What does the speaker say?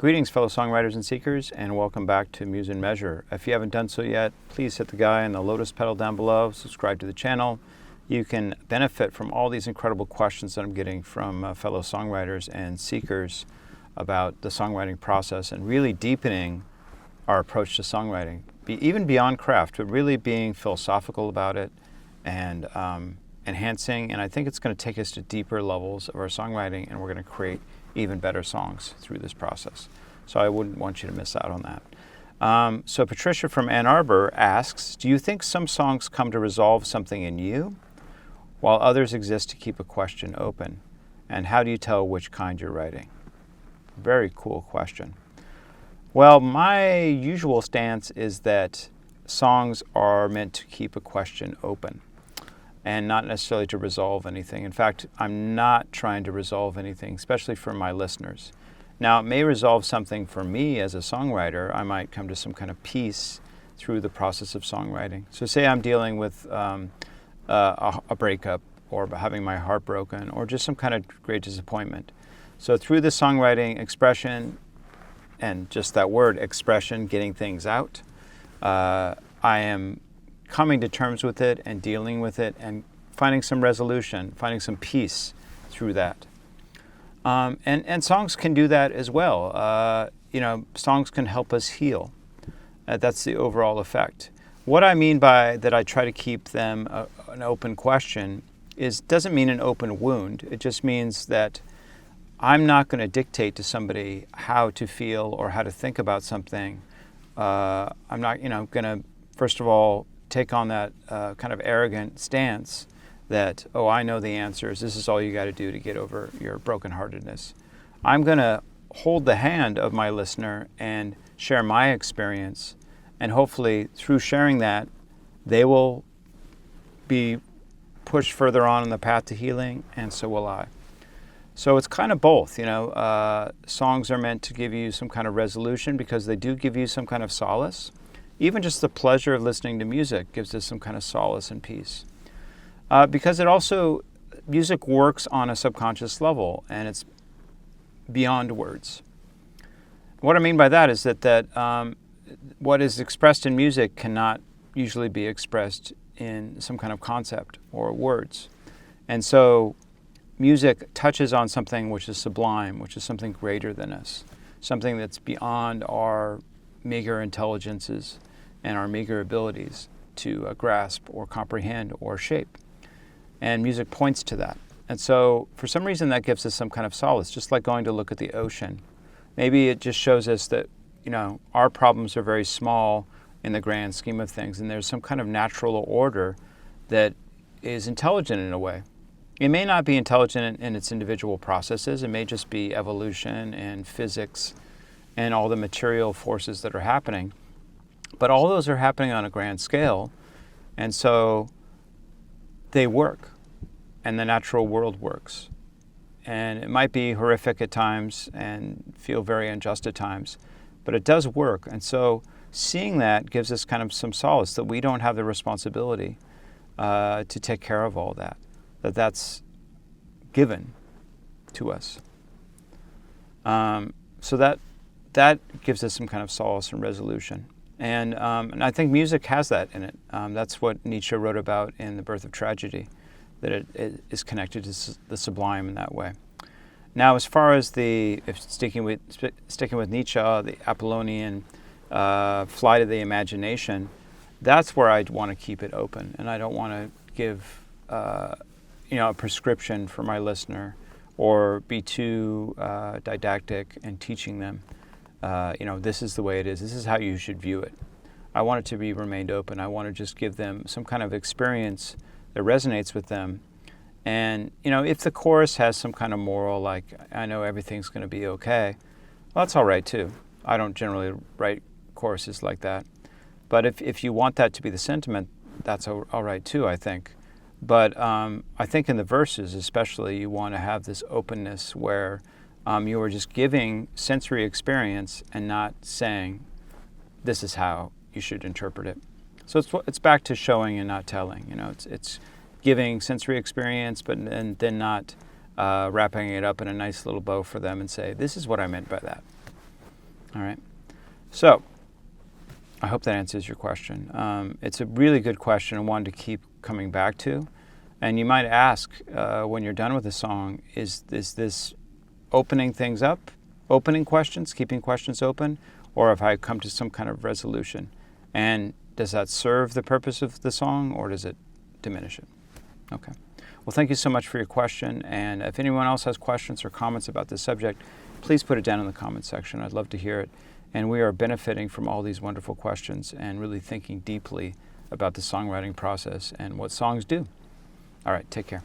Greetings, fellow songwriters and seekers, and welcome back to Muse Measure. If you haven't done so yet, please hit the guy in the lotus petal down below, subscribe to the channel. You can benefit from all these incredible questions that I'm getting from fellow songwriters and seekers about the songwriting process and really deepening our approach to songwriting, even beyond craft, but really being philosophical about it and enhancing. And I think it's going to take us to deeper levels of our songwriting, and we're going to create even better songs through this process. So I wouldn't want you to miss out on that. So Patricia from Ann Arbor asks, do you think some songs come to resolve something in you, while others exist to keep a question open? And how do you tell which kind you're writing? Very cool question. Well, my usual stance is that songs are meant to keep a question open and not necessarily to resolve anything. In fact, I'm not trying to resolve anything, especially for my listeners. Now, it may resolve something for me as a songwriter. I might come to some kind of peace through the process of songwriting. So say I'm dealing with a breakup, or having my heart broken, or just some kind of great disappointment. So through the songwriting expression, and just that word expression, getting things out, I am coming to terms with it and dealing with it and finding some resolution, finding some peace through that. And songs can do that as well. Songs can help us heal. That's the overall effect. What I mean by that I try to keep them an open question doesn't mean an open wound. It just means that I'm not going to dictate to somebody how to feel or how to think about something. I'm not, going to, first of all, take on that kind of arrogant stance that, oh, I know the answers. This is all you got to do to get over your brokenheartedness. I'm going to hold the hand of my listener and share my experience. And hopefully, through sharing that, they will be pushed further on the path to healing, and so will I. So it's kind of both, songs are meant to give you some kind of resolution because they do give you some kind of solace. Even just the pleasure of listening to music gives us some kind of solace and peace. Because music works on a subconscious level, and it's beyond words. What I mean by that is that what is expressed in music cannot usually be expressed in some kind of concept or words. And so music touches on something which is sublime, which is something greater than us, something that's beyond our meager intelligences and our meager abilities to grasp or comprehend or shape. And music points to that. And so for some reason that gives us some kind of solace, just like going to look at the ocean. Maybe it just shows us that, our problems are very small in the grand scheme of things, and there's some kind of natural order that is intelligent in a way. It may not be intelligent in its individual processes. It may just be evolution and physics and all the material forces that are happening. But all those are happening on a grand scale, and so they work, and the natural world works. And it might be horrific at times and feel very unjust at times, but it does work. And so seeing that gives us kind of some solace that we don't have the responsibility to take care of all that. That's given to us. So that gives us some kind of solace and resolution. And I think music has that in it. That's what Nietzsche wrote about in The Birth of Tragedy, that it is connected to the sublime in that way. Now, as far as sticking with Nietzsche, the Apollonian flight of the imagination, that's where I'd want to keep it open, and I don't want to give a prescription for my listener or be too didactic in teaching them. This is the way it is. This is how you should view it. I want it to be remained open. I want to just give them some kind of experience that resonates with them. And, if the chorus has some kind of moral, like, I know everything's going to be okay, well, that's all right, too. I don't generally write choruses like that. But if you want that to be the sentiment, that's all right, too, I think. But I think in the verses especially, you want to have this openness where you are just giving sensory experience and not saying, this is how you should interpret it. So it's back to showing and not telling. It's giving sensory experience, but then not wrapping it up in a nice little bow for them and say, this is what I meant by that. All right. So I hope that answers your question. It's a really good question and one to keep coming back to. And you might ask when you're done with a song, is this opening things up, opening questions, keeping questions open, or have I come to some kind of resolution? And does that serve the purpose of the song, or does it diminish it? Okay. Well, thank you so much for your question. And if anyone else has questions or comments about this subject, please put it down in the comments section. I'd love to hear it. And we are benefiting from all these wonderful questions and really thinking deeply about the songwriting process and what songs do. All right, take care.